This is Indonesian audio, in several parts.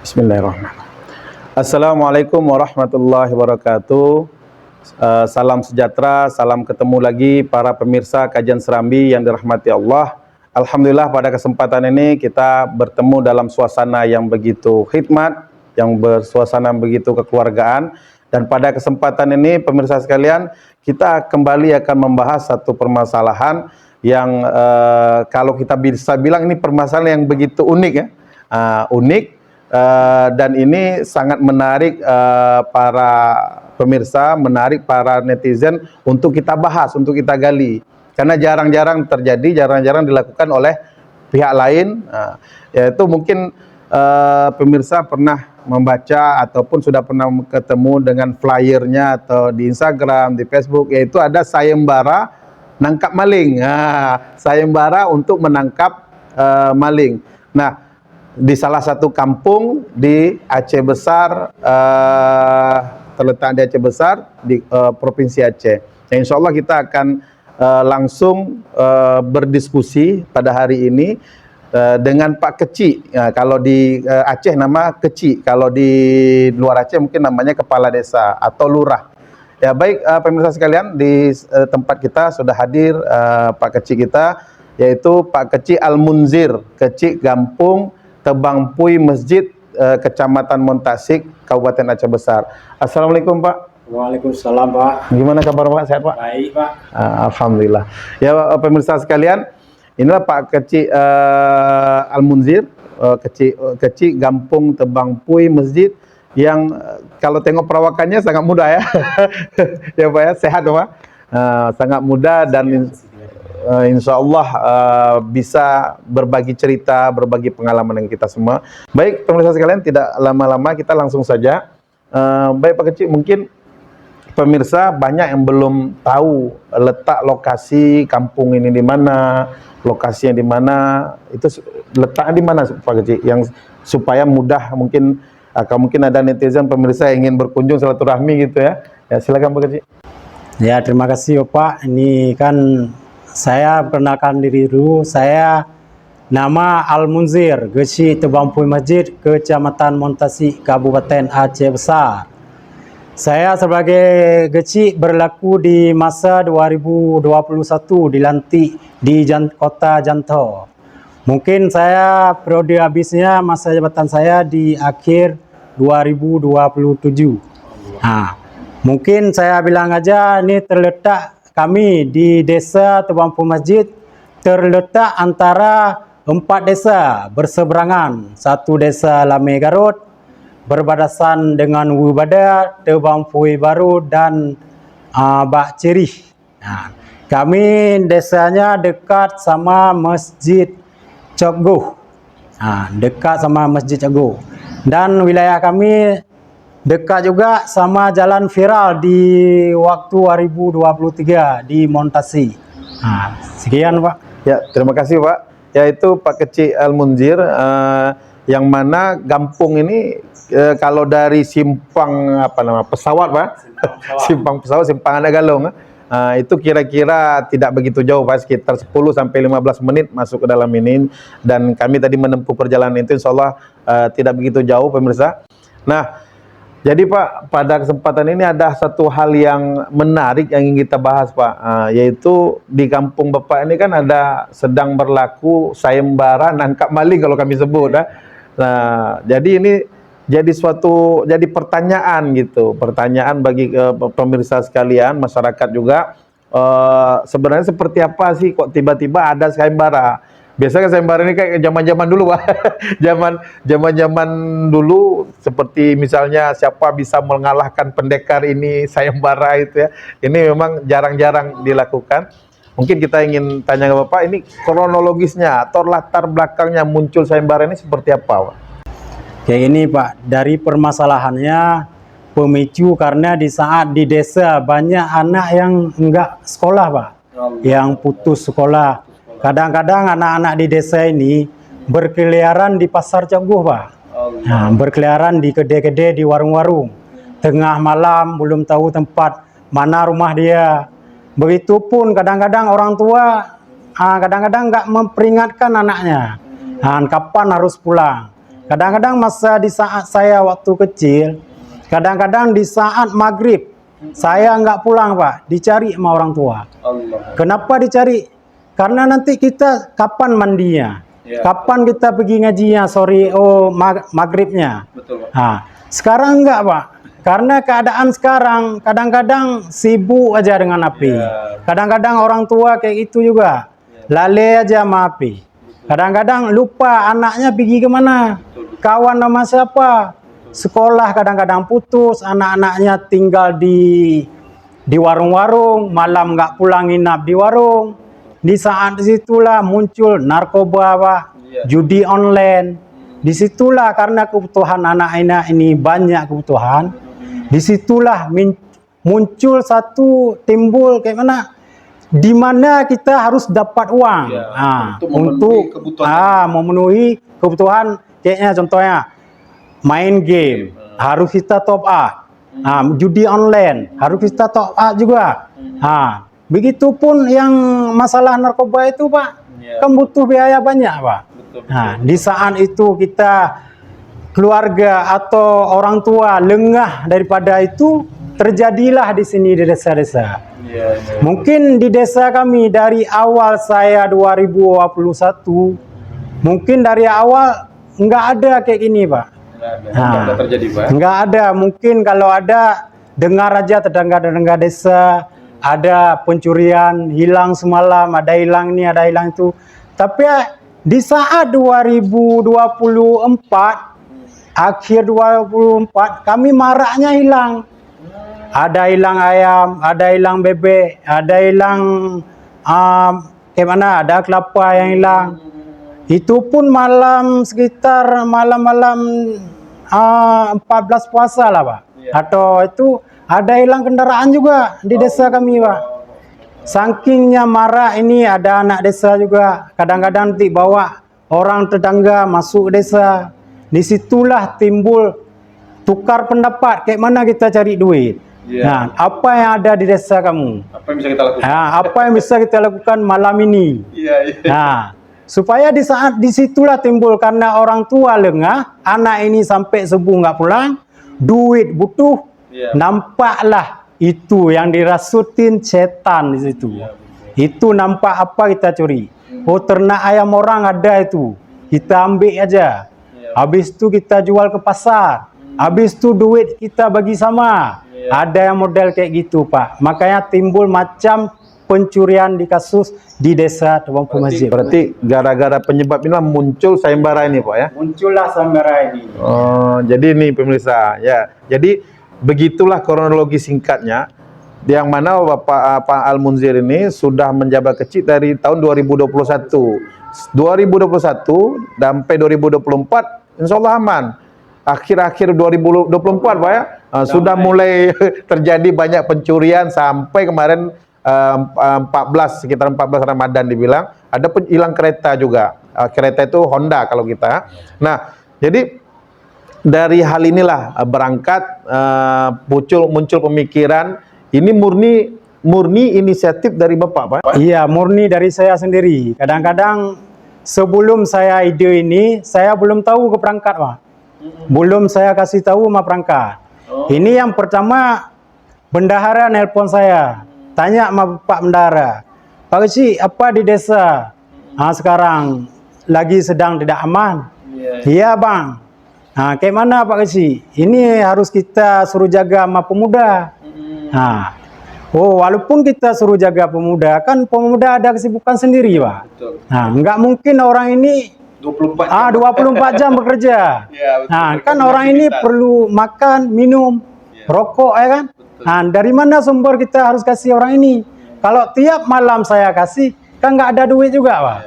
Bismillahirrahmanirrahim. Assalamualaikum warahmatullahi wabarakatuh. Salam sejahtera, salam ketemu lagi para pemirsa kajian Serambi yang dirahmati Allah. Alhamdulillah pada kesempatan ini kita bertemu dalam suasana yang begitu khidmat, yang bersuasana begitu kekeluargaan. Dan pada kesempatan ini pemirsa sekalian, kita kembali akan membahas satu permasalahan yang kalau kita bisa bilang ini permasalahan yang begitu unik ya. Unik dan ini sangat menarik para pemirsa, menarik para netizen untuk kita bahas, untuk kita gali. Karena jarang-jarang terjadi, jarang-jarang dilakukan oleh pihak lain. Yaitu mungkin pemirsa pernah membaca ataupun sudah pernah ketemu dengan flyernya atau di Instagram, di Facebook, yaitu ada sayembara nangkap maling. Sayembara untuk menangkap maling. Nah, di salah satu kampung di Aceh Besar, terletak di Aceh Besar, di Provinsi Aceh. Nah, insya Allah kita akan langsung berdiskusi pada hari ini dengan Pak Kecik. Kalau di Aceh nama Kecik, kalau di luar Aceh mungkin namanya Kepala Desa atau Lurah. Ya baik, pemirsa sekalian, di tempat kita sudah hadir Pak Kecik kita, yaitu Pak Kecik Al-Munzir, Kecik Gampung Tebang Pui Masjid, Kecamatan Montasik, Kabupaten Aceh Besar. Assalamualaikum Pak. Waalaikumsalam Pak. Gimana kabar Pak? Sehat Pak? Baik Pak. Alhamdulillah. Ya pemirsa sekalian, inilah Pak Kecik Al-Munzir, Kecik Gampung Tebang Pui Masjid, yang kalau tengok perawakannya sangat muda ya. Ya Pak ya, sehat Pak. Sangat muda dan insya Allah bisa berbagi cerita, berbagi pengalaman dengan kita semua. Baik pemirsa sekalian, tidak lama-lama kita langsung saja. Baik Pak Kecik, mungkin pemirsa banyak yang belum tahu letak lokasi kampung ini di mana, lokasinya di mana, itu letaknya di mana Pak Kecik, yang supaya mudah mungkin ada netizen pemirsa yang ingin berkunjung silaturahmi gitu ya. Ya silakan Pak Kecik. Ya terima kasih Pak. Ini kan saya perkenalkan diri dulu. Saya nama Al-Munzir, Kecik Tebang Pui Masjid, Kecamatan Montasik, Kabupaten Aceh Besar. Saya sebagai Kecik berlaku di masa 2021 dilantik di Kota Janto. Mungkin saya periode habisnya masa jabatan saya di akhir 2027. Mungkin saya bilang aja ini terletak kami di Desa Tebang Pui Masjid, terletak antara 4 desa berseberangan. Satu desa Lame Garut, berbatasan dengan Wubada, Tebang Pui Baru, dan Bak Cerih. Kami desanya dekat sama Masjid Cokguh. Dekat sama Masjid Cokguh. Dan wilayah kami dekat juga sama jalan viral di waktu 2023 di Montasi. Sekian Pak. Ya, terima kasih Pak. Yaitu Pak Kecik Al-Munzir, yang mana kampung ini kalau dari simpang pesawat Pak, simpang pesawat, simpang Anak Galung, itu kira-kira tidak begitu jauh Pak, sekitar 10 sampai 15 menit masuk ke dalam ini, dan kami tadi menempuh perjalanan itu insya Allah tidak begitu jauh pemirsa. Nah, jadi Pak, pada kesempatan ini ada satu hal yang menarik yang ingin kita bahas Pak, yaitu di kampung Bapak ini kan ada sedang berlaku sayembara nangkap maling kalau kami sebut. Nah, jadi ini jadi pertanyaan gitu, pertanyaan bagi pemirsa sekalian, masyarakat juga, sebenarnya seperti apa sih kok tiba-tiba ada sayembara? Biasanya sayembara ini kayak zaman-zaman dulu Pak. Zaman-zaman dulu seperti misalnya siapa bisa mengalahkan pendekar ini, sayembara itu ya. Ini memang jarang-jarang dilakukan. Mungkin kita ingin tanya ke Bapak, ini kronologisnya atau latar belakangnya muncul sayembara ini seperti apa Pak? Kayak ini Pak, dari permasalahannya pemicu karena di saat di desa banyak anak yang enggak sekolah Pak, yang putus sekolah. Kadang-kadang anak-anak di desa ini berkeliaran di pasar Cokguh Pak, berkeliaran di kedai-kedai, di warung-warung. Tengah malam belum tahu tempat mana rumah dia. Begitupun kadang-kadang orang tua kadang-kadang nggak memperingatkan anaknya, kapan harus pulang. Kadang-kadang masa di saat saya waktu kecil, kadang-kadang di saat maghrib, saya nggak pulang Pak, dicari sama orang tua. Allah. Kenapa dicari? Karena nanti kita kapan mandinya, Ya. kapan kita pergi ngajinya, maghribnya. Betul, Pak. Nah, sekarang enggak Pak, karena keadaan sekarang kadang-kadang sibuk aja dengan HP. Ya. Kadang-kadang orang tua kayak gitu juga, lalai aja sama HP. Kadang-kadang lupa anaknya pergi kemana, kawan sama siapa. Sekolah kadang-kadang putus, anak-anaknya tinggal di warung-warung, malam nggak pulang nginap di warung. Di saat disitulah muncul narkoba, Pak, judi online. Disitulah karena kebutuhan anak-anak ini banyak kebutuhan. Disitulah muncul timbul kayak mana, di mana kita harus dapat uang untuk memenuhi kebutuhan. Kayaknya contohnya main game harus kita top up, judi online harus kita top up juga. Begitupun yang masalah narkoba itu Pak, kan butuh biaya banyak Pak. Di saat itu kita keluarga atau orang tua lengah daripada itu, terjadilah di sini di desa-desa. Mungkin di desa kami dari awal saya 2021, mungkin dari awal nggak ada kayak gini Pak. Nggak ada terjadi Pak. Nggak ada, mungkin kalau ada dengar aja tetangga-tetangga desa ada pencurian, hilang semalam, ada hilang ini, ada hilang itu. Tapi di saat 2024, akhir 2024, kami maraknya hilang. Ada hilang ayam, ada hilang bebek, ada hilang ada kelapa yang hilang. Itu pun sekitar malam-malam 14 puasa lah Pak. Atau itu ada hilang kendaraan juga di desa kami Pak. Sakingnya marah ini, ada anak desa juga. Kadang-kadang nanti bawa orang tetangga masuk desa. Disitulah timbul tukar pendapat, kayak mana kita cari duit. Nah, apa yang ada di desa kamu? Apa yang bisa kita lakukan? Apa yang bisa kita lakukan malam ini? Nah, supaya di saat disitulah timbul, karena orang tua lengah, anak ini sampai subuh nggak pulang, duit butuh, nampaklah itu yang dirasutin setan di situ. Itu nampak apa kita curi. Oh, ternak ayam orang ada itu, kita ambil aja. Habis itu kita jual ke pasar. Habis itu duit kita bagi sama. Ada yang model kayak gitu Pak. Makanya timbul macam pencurian di kasus di desa Tebampu Masjid. Berarti gara-gara penyebab inilah muncul sayembara ini Pak ya? Muncullah sayembara ini. Oh, jadi ini pemirsa ya. Jadi begitulah kronologi singkatnya, yang mana Pak Al-Munzir ini sudah menjabat kecil dari tahun 2021 sampai 2024, insya Allah aman. Akhir-akhir 2024 Pak ya, sudah mulai terjadi banyak pencurian sampai kemarin 14, sekitar 14 Ramadan dibilang ada hilang kereta juga. Kereta itu Honda kalau kita. Nah, jadi dari hal inilah berangkat muncul pemikiran ini, murni inisiatif dari Bapak Pak? Iya, murni dari saya sendiri. Kadang-kadang sebelum saya ide ini, saya belum tahu ke perangkat Pak. Belum saya kasih tahu sama perangkat. Ini yang pertama, bendahara nelpon saya, tanya sama Pak Bendahara, Pak Kecik, apa di desa sekarang lagi sedang tidak aman? Iya Bang. Kayak mana Pak Kecik? Ini harus kita suruh jaga sama pemuda. Walaupun kita suruh jaga pemuda, kan pemuda ada kesibukan sendiri Pak. Nggak mungkin orang ini 24 jam bekerja. Kan orang ini perlu makan, minum, rokok ya kan. Dari mana sumber kita harus kasih orang ini? Kalau tiap malam saya kasih, kan nggak ada duit juga Pak.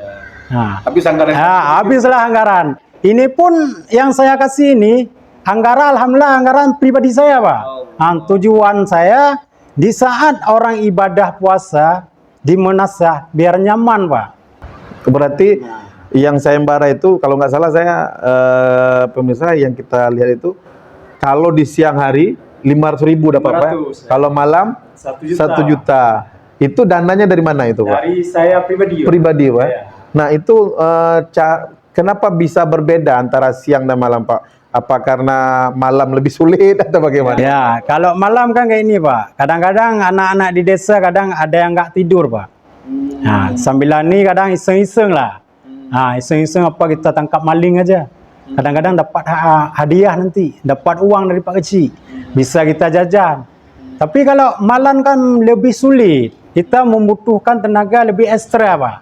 Habislah anggaran. Ini pun yang saya kasih ini, alhamdulillah anggaran pribadi saya Pak. Tujuan saya di saat orang ibadah puasa di Menasah biar nyaman Pak. Berarti yang sayembara itu kalau nggak salah saya pemirsa yang kita lihat itu, kalau di siang hari 500.000 dapat Pak. Kalau malam 1 juta. Itu dananya dari mana itu Pak? Dari saya pribadi. Pribadi Pak. Nah itu kenapa bisa berbeda antara siang dan malam, Pak? Apa karena malam lebih sulit atau bagaimana? Ya, kalau malam kan kayak ini, Pak. Kadang-kadang anak-anak di desa kadang ada yang nggak tidur, Pak. Nah, sambilan ini kadang iseng-iseng lah. Nah, iseng-iseng apa kita tangkap maling aja. Kadang-kadang dapat hadiah nanti, dapat uang dari Pak Kecil. Bisa kita jajan. Tapi kalau malam kan lebih sulit. Kita membutuhkan tenaga lebih ekstra, Pak.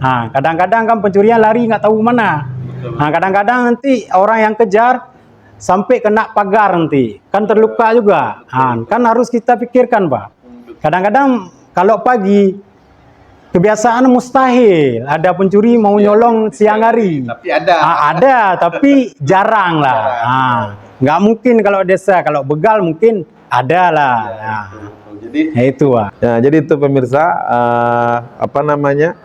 Nah, kadang-kadang kan pencurian lari nggak tahu mana. Nah, kadang-kadang nanti orang yang kejar sampai kena pagar nanti, kan terluka juga. Nah, kan harus kita pikirkan, Pak. Kadang-kadang kalau pagi kebiasaan mustahil ada pencuri mau nyolong siang hari. Tapi ada. Ada, tapi jarang lah. Nah, nggak mungkin kalau desa, kalau begal mungkin ada lah. Nah, Jadi itu, Pak. ya, jadi itu pemirsa, apa namanya,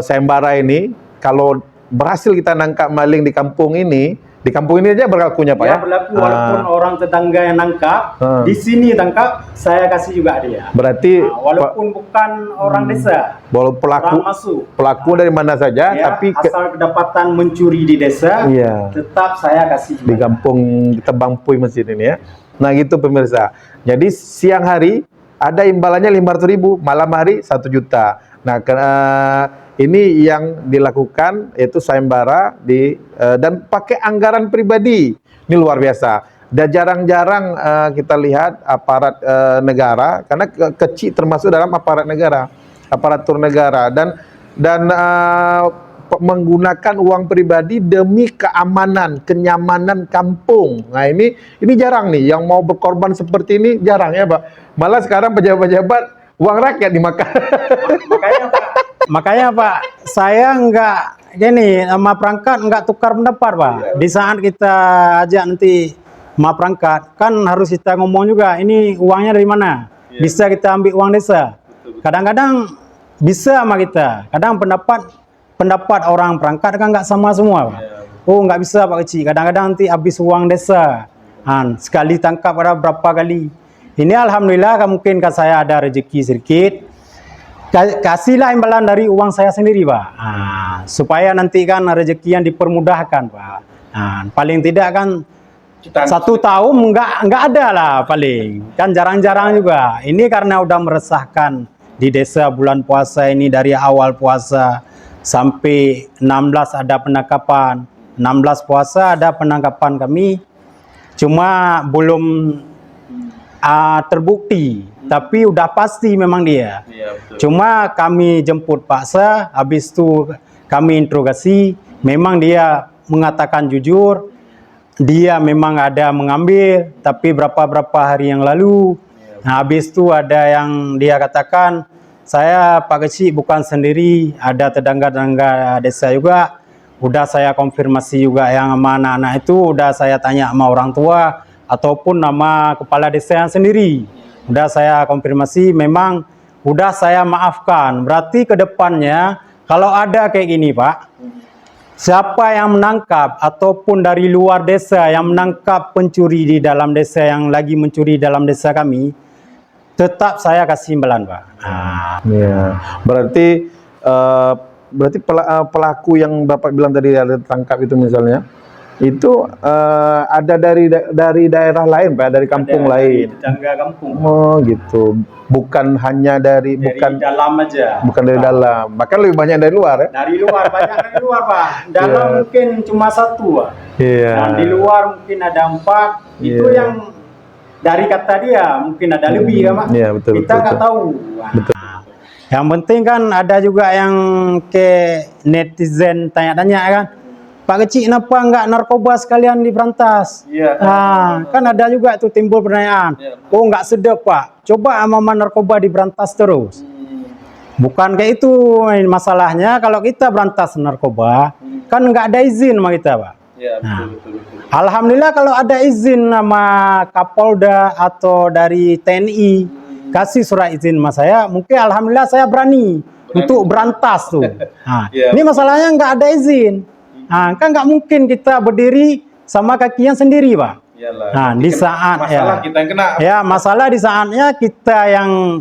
sayembara ini kalau berhasil kita nangkap maling di kampung ini aja berlakunya, Pak, ya? Berlaku walaupun orang tetangga yang nangkap, di sini tangkap, saya kasih juga dia. Berarti Walaupun bukan orang desa, walaupun orang masuk. pelaku dari mana saja, Ya, tapi asal kedapatan mencuri di desa, Iya. tetap saya kasih juga. di kampung Tebang Puy Masjid ini, ya. Nah, gitu pemirsa. Jadi siang hari ada imbalannya 500.000, malam hari 1 juta. Nah, ini yang dilakukan yaitu sayembara dan pakai anggaran pribadi. Ini luar biasa. Dan jarang-jarang kita lihat aparat negara, karena kecil termasuk dalam aparat negara, aparatur negara, dan menggunakan uang pribadi demi keamanan, kenyamanan kampung. Nah, ini jarang nih yang mau berkorban seperti ini, jarang ya, Pak. Malah sekarang pejabat-pejabat uang rakyat dimakan. Makanya Pak, saya nggak gini sama perangkat nggak tukar pendapat, Pak. Di saat kita ajak nanti sama perangkat, kan harus kita ngomong juga, ini uangnya dari mana? Bisa kita ambil uang desa. Kadang-kadang bisa sama kita. Kadang pendapat orang perangkat kan nggak sama semua, Pak. Oh, nggak bisa, Pak Kecil. Kadang-kadang nanti habis uang desa. Sekali tangkap ada berapa kali. Ini alhamdulillah kan mungkin kan saya ada rezeki sedikit. Kasihlah imbalan dari uang saya sendiri, Pak. Supaya nanti kan rezeki yang dipermudahkan, Pak. Paling tidak kan 1 tahun nggak ada lah paling. Kan jarang-jarang juga. Ini karena udah meresahkan di desa bulan puasa ini, dari awal puasa sampai 16 ada penangkapan. 16 puasa ada penangkapan kami. Cuma belum terbukti, tapi udah pasti memang dia. Cuma kami jemput paksa, habis itu kami interogasi, memang dia mengatakan jujur, dia memang ada mengambil, tapi berapa hari yang lalu. Nah, habis itu ada yang dia katakan, saya Pak Kecil bukan sendiri, ada tetangga-tetangga desa juga. Udah saya konfirmasi juga yang sama anak-anak itu, udah saya tanya sama orang tua, ataupun nama kepala desa yang sendiri. Udah saya konfirmasi, memang udah saya maafkan. Berarti ke depannya kalau ada kayak gini, Pak, siapa yang menangkap ataupun dari luar desa yang menangkap pencuri di dalam desa yang lagi mencuri dalam desa kami, tetap saya kasih imbalan, Pak. Ya, berarti pelaku yang Bapak bilang tadi ada tangkap itu misalnya, itu ada dari daerah lain, Pak, dari kampung lain. Tetangga kampung. Oh, gitu. Bukan hanya dari Dalam aja. Bukan dari dalam. Bahkan lebih banyak dari luar, ya. Dari luar, banyak dari luar, Pak. Dalam mungkin cuma 1, Pak. Iya. Dan di luar mungkin ada 4. Itu yang dari kata dia mungkin ada lebih, kan, Pak. Iya, betul. Kita nggak tahu. Betul. Yang penting kan ada juga yang ke netizen tanya-tanya kan, Pak Kecil kenapa nggak narkoba sekalian diberantas? Iya. Kan ada juga itu timbul pertanyaan. Oh, nggak sedap, Pak. Coba sama narkoba diberantas terus. Bukan kayak itu masalahnya. Kalau kita berantas narkoba, kan nggak ada izin sama kita, Pak. Betul. Alhamdulillah kalau ada izin sama Kapolda atau dari TNI, kasih surat izin sama saya, mungkin alhamdulillah saya berani untuk berantas tuh. Ini masalahnya nggak ada izin. Kan nggak mungkin kita berdiri sama kakinya sendiri, Pak. Di saat masalah kita yang kena. Ya, masalah di saatnya kita yang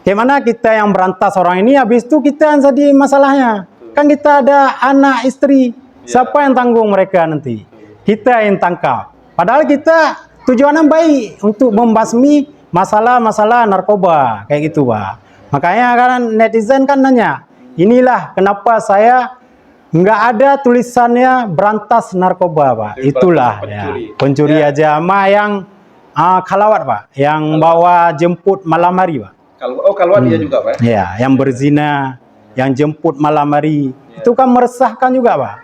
gimana, kita yang berantas orang ini, habis itu kita yang jadi masalahnya. Kan kita ada anak istri, Siapa yang tanggung mereka nanti? Kita yang tangkap. Padahal kita tujuannya baik untuk membasmi masalah-masalah narkoba kayak gitu, Pak. Makanya kan netizen kan nanya, inilah kenapa saya nggak ada tulisannya berantas narkoba, Pak. Jadi Itulah pencuri. ya, pencuri aja sama yang kalawat, Pak, yang bawa jemput malam hari, Pak. Kalau dia juga, Pak. Ya, yang berzina, yang jemput malam hari, itu kan meresahkan juga, Pak.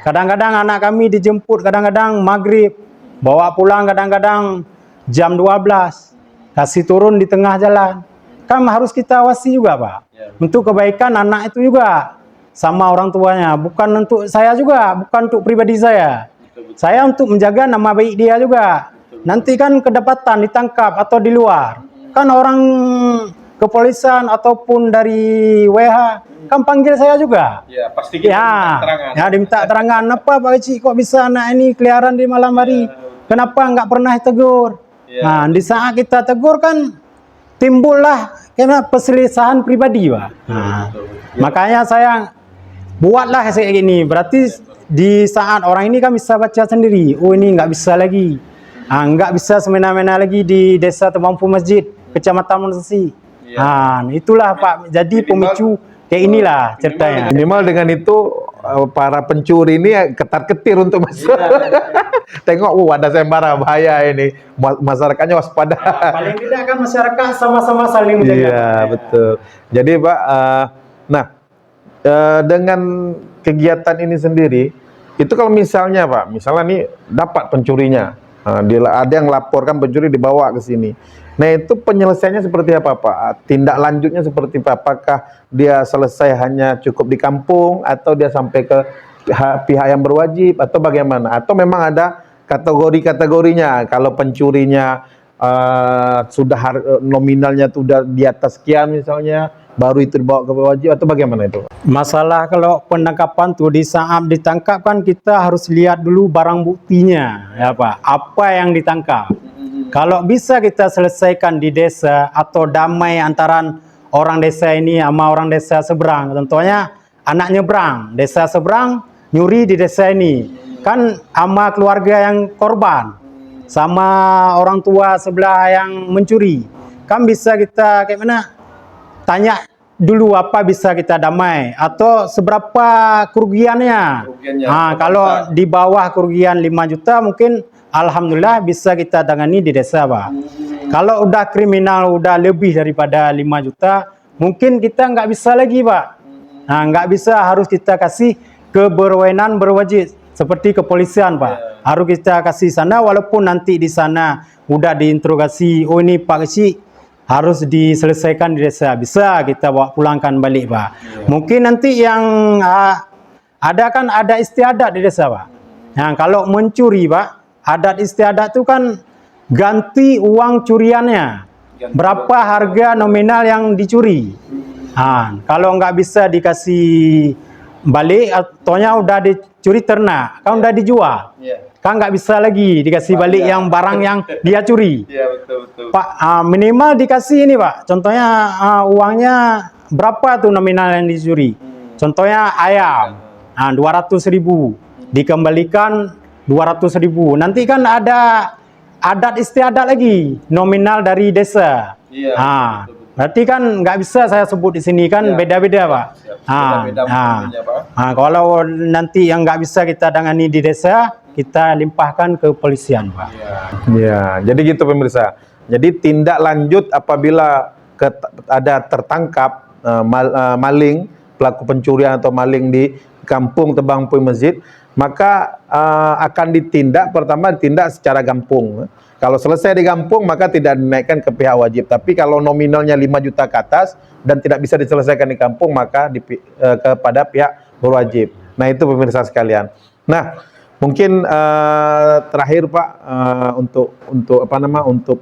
Kadang-kadang anak kami dijemput, kadang-kadang maghrib, bawa pulang kadang-kadang jam 12, kasih turun di tengah jalan. Kan harus kita awasi juga, Pak. Untuk kebaikan anak itu juga, sama orang tuanya. Bukan untuk saya juga, bukan untuk pribadi saya. Saya untuk menjaga nama baik dia juga. Nanti kan kedapatan, ditangkap atau di luar. Kan orang kepolisian ataupun dari WH kan panggil saya juga. Ya, pasti kita minta keterangan. Ya, diminta keterangan. Apa Pak Eci kok bisa anak ini keliaran di malam hari? Kenapa nggak pernah tegur? Nah, di saat kita tegur kan timbullah karena perselisihan pribadi, Pak. Nah, makanya saya buatlah kayak gini. Berarti di saat orang ini kan bisa baca sendiri. Oh, ini nggak bisa lagi. Nggak bisa semena-mena lagi di Desa Tebampu Masjid, Kecamatan Montasi. Itulah Pak. Jadi pemicu kayak inilah ceritanya. Minimal dengan itu para pencuri ini ketar-ketir untuk masuk. Tengok, ada sembara bahaya ini. Masyarakatnya waspada. Paling tidak kan masyarakat sama-sama saling menjaga. Iya, betul. Jadi Pak, dengan kegiatan ini sendiri, itu kalau misalnya Pak, misalnya nih dapat pencurinya, ada yang laporkan pencuri dibawa ke sini. Nah, itu penyelesaiannya seperti apa, Pak? Tindak lanjutnya seperti apa? Apakah dia selesai hanya cukup di kampung atau dia sampai ke pihak yang berwajib atau bagaimana? Atau memang ada kategori-kategorinya? Kalau pencurinya sudah nominalnya sudah di atas sekian misalnya, baru itu dibawa ke wajib atau bagaimana itu? Masalah kalau penangkapan tuh di saat ditangkap kan kita harus lihat dulu barang buktinya, ya Pak. Apa yang ditangkap? Kalau bisa kita selesaikan di desa atau damai antara orang desa ini sama orang desa seberang, tentunya anak nyebrang, desa seberang nyuri di desa ini, kan sama keluarga yang korban, sama orang tua sebelah yang mencuri, kan bisa kita kayak mana? Tanya dulu apa bisa kita damai atau seberapa kerugiannya. Kalau di bawah kerugian 5 juta mungkin alhamdulillah bisa kita tangani di desa, Pak. Kalau udah kriminal udah lebih daripada 5 juta mungkin kita nggak bisa lagi, Pak. Nah, nggak bisa, harus kita kasih ke berwenang berwajib seperti kepolisian, Pak. Harus kita kasih sana walaupun nanti di sana udah diinterogasi, oh ini Pak Kecik harus diselesaikan di desa, bisa kita bawa pulangkan balik, Pak. Mungkin nanti yang ada kan ada istiadat di desa, Pak. Nah, kalau mencuri, Pak, adat istiadat itu kan ganti uang curiannya, berapa harga nominal yang dicuri. Kalau nggak bisa dikasih balik, ataunya udah dicuri ternak, kan udah dijual. Kan nggak bisa lagi dikasih balik yang barang yang dia curi. Pak, minimal dikasih ini, Pak. Contohnya uangnya berapa tuh nominal yang dicuri. Contohnya ayam, 200.000 dikembalikan 200.000. Nanti kan ada adat istiadat lagi, nominal dari desa. Berarti kan nggak bisa saya sebut di sini, kan beda-beda, Pak. Kalau nanti yang nggak bisa kita tangani di desa, kita limpahkan ke polisian, Pak. Ya, jadi gitu pemirsa. Jadi tindak lanjut apabila ada tertangkap maling, pelaku pencurian atau maling di kampung Tebang Puy Masjid, maka akan ditindak, pertama ditindak secara gampung. Kalau selesai di kampung maka tidak dinaikkan ke pihak wajib. Tapi kalau nominalnya 5 juta ke atas dan tidak bisa diselesaikan di kampung maka kepada pihak berwajib. Nah, itu pemirsa sekalian. Nah, mungkin terakhir Pak, untuk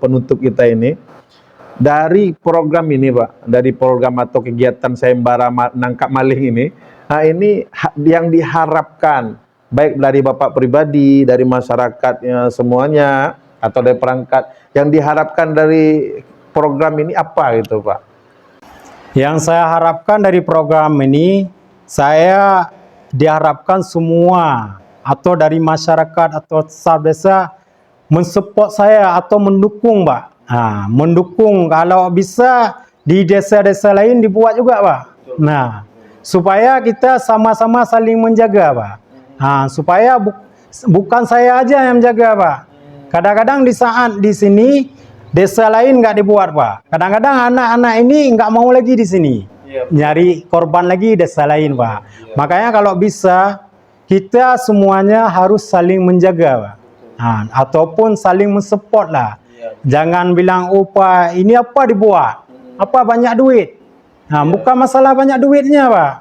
penutup kita ini, dari program ini Pak, dari program atau kegiatan sayembara nangkap maling ini, ini yang diharapkan baik dari Bapak pribadi, dari masyarakatnya semuanya, atau dari perangkat, yang diharapkan dari program ini apa gitu Pak? Yang saya harapkan dari program ini, saya diharapkan semua atau dari masyarakat atau staff desa mensupport saya atau mendukung, Pak. Mendukung kalau bisa di desa-desa lain dibuat juga, Pak. Nah, supaya kita sama-sama saling menjaga, Pak. Supaya bukan saya aja yang menjaga, Pak. Kadang-kadang di saat di sini desa lain nggak dibuat, Pak. Kadang-kadang anak-anak ini nggak mau lagi di sini. Nyari korban lagi desa lain, Pak. Makanya kalau bisa kita semuanya harus saling menjaga, Pak. Ataupun saling mensupport lah. Jangan bilang, oh Pak, ini apa dibuat? Apa banyak duit? Bukan masalah banyak duitnya, Pak.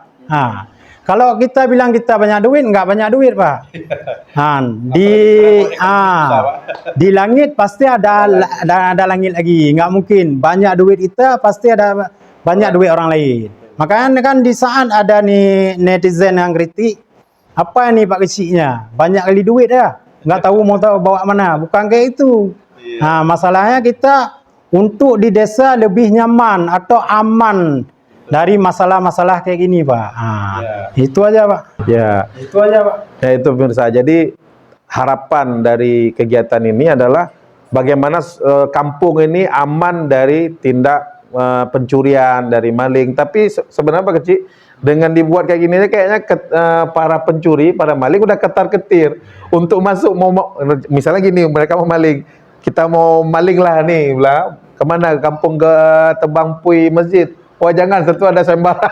Kalau kita bilang kita banyak duit, nggak banyak duit, Pak. Di langit pasti ada langit lagi. Nggak mungkin banyak duit kita pasti ada banyak duit orang lain. Makanya kan di saat ada nih netizen yang kritik, apa ini Pak kecilnya? Banyak kali duit ya, nggak tahu mau bawa mana. Bukan kayak itu. Masalahnya kita untuk di desa lebih nyaman atau aman dari masalah-masalah kayak gini, Pak. Itu aja, Pak. Ya. Itu aja, Pak. Ya itu pemirsa. Jadi harapan dari kegiatan ini adalah bagaimana kampung ini aman dari tindak pencurian, dari maling. Tapi sebenarnya Pak Kecil, dengan dibuat kayak gini kayaknya para pencuri, para maling udah ketar-ketir untuk masuk. Misalnya gini, mereka mau maling, kita mau maling lah nih, kemana? Kampung ke Tebang Pui Masjid. Wah jangan, tentu ada sembara.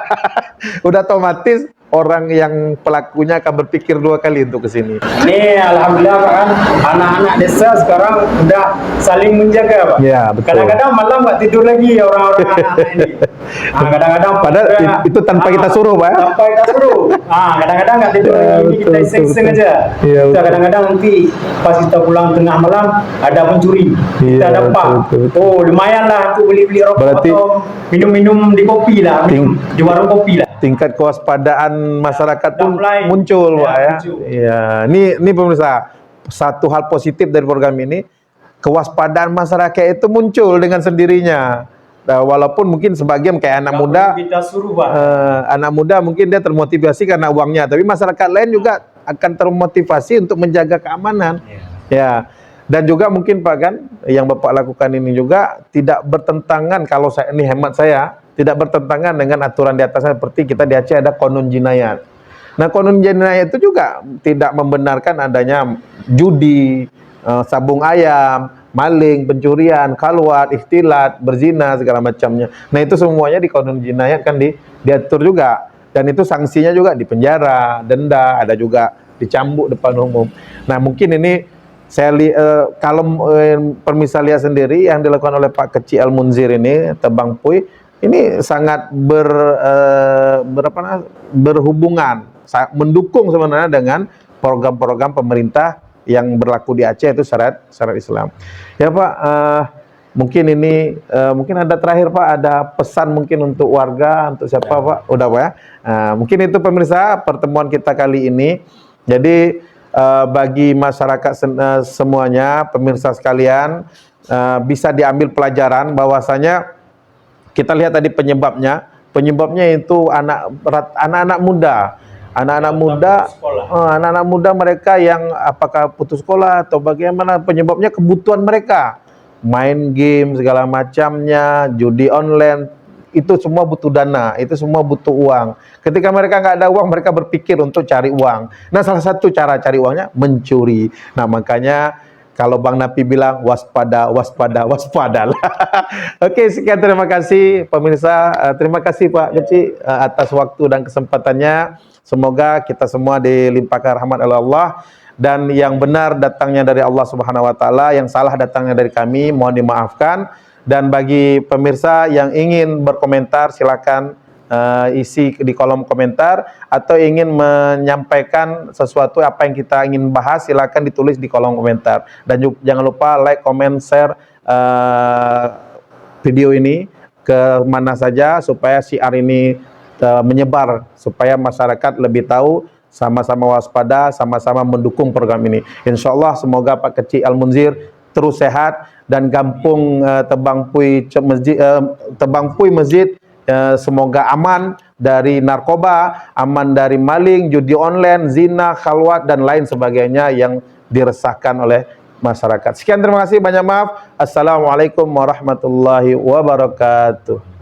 Udah otomatis orang yang pelakunya akan berpikir dua kali untuk kesini. Ini alhamdulillah Pak, kan anak-anak desa sekarang udah saling menjaga, Pak. Ya, betul. Kadang-kadang malam nggak tidur lagi orang-orang anak-anak ini. Kadang-kadang padahal itu tanpa kita suruh, Pak. Tanpa kita suruh. Kadang-kadang nggak tidur lagi, ini kita iseng-iseng aja. Kita kadang-kadang nanti pas kita pulang tengah malam ada pencuri, kita dapat. Oh lumayan lah untuk beli-beli rokok. Berarti atau minum-minum di kopi lah, di warung kopi lah. Tingkat kewaspadaan masyarakat pun mulai muncul, Pak ya. Muncul. Iya, ini pemirsa, satu hal positif dari program ini, kewaspadaan masyarakat itu muncul dengan sendirinya. Nah, walaupun mungkin sebagian kayak anak muda, kita suruh, Pak. anak muda mungkin dia termotivasi karena uangnya, tapi masyarakat lain juga akan termotivasi untuk menjaga keamanan. Ya. Dan juga mungkin Pak kan, yang Bapak lakukan ini juga tidak bertentangan, kalau saya ini hemat saya, tidak bertentangan dengan aturan di atasnya. Seperti kita di Aceh ada konun jinayat. Nah konun jinayat itu juga tidak membenarkan adanya judi, sabung ayam, maling, pencurian, khalwat, ikhtilat, berzina, segala macamnya. Nah itu semuanya di konun jinayat kan diatur juga. Dan itu sanksinya juga di penjara, denda, ada juga dicambuk depan umum. Nah mungkin ini saya kalau permisa lihat sendiri yang dilakukan oleh Pak Kecil Al-Munzir ini, Tebang Pui, ini sangat berhubungan, mendukung sebenarnya dengan program-program pemerintah yang berlaku di Aceh, itu syariat Islam. Ya Pak, mungkin ini mungkin ada terakhir Pak, ada pesan mungkin untuk warga, untuk siapa Pak? Udah Pak ya. Mungkin itu pemirsa pertemuan kita kali ini. Jadi bagi masyarakat semuanya, pemirsa sekalian, bisa diambil pelajaran bahwasanya kita lihat tadi penyebabnya itu anak-anak muda, anak-anak muda mereka yang apakah putus sekolah atau bagaimana, penyebabnya kebutuhan mereka, main game segala macamnya, judi online, itu semua butuh dana, itu semua butuh uang. Ketika mereka nggak ada uang, mereka berpikir untuk cari uang. Nah salah satu cara cari uangnya mencuri. Nah makanya kalau Bang Napi bilang waspada, waspadalah. Oke, sekian, terima kasih pemirsa. Terima kasih Pak Kecil atas waktu dan kesempatannya. Semoga kita semua dilimpahkan rahmat oleh Allah, dan yang benar datangnya dari Allah Subhanahu wa taala, yang salah datangnya dari kami, mohon dimaafkan. Dan bagi pemirsa yang ingin berkomentar, silakan isi di kolom komentar, atau ingin menyampaikan sesuatu apa yang kita ingin bahas, silakan ditulis di kolom komentar. Dan jangan lupa like, comment, share video ini ke mana saja supaya syiar ini menyebar, supaya masyarakat lebih tahu, sama-sama waspada, sama-sama mendukung program ini. Insya Allah semoga Pak Kecil Al-Munzir terus sehat, dan kampung Tebang Pui Masjid semoga aman dari narkoba, aman dari maling, judi online, zina, khalwat dan lain sebagainya yang diresahkan oleh masyarakat. Sekian, terima kasih, banyak maaf. Assalamualaikum warahmatullahi wabarakatuh.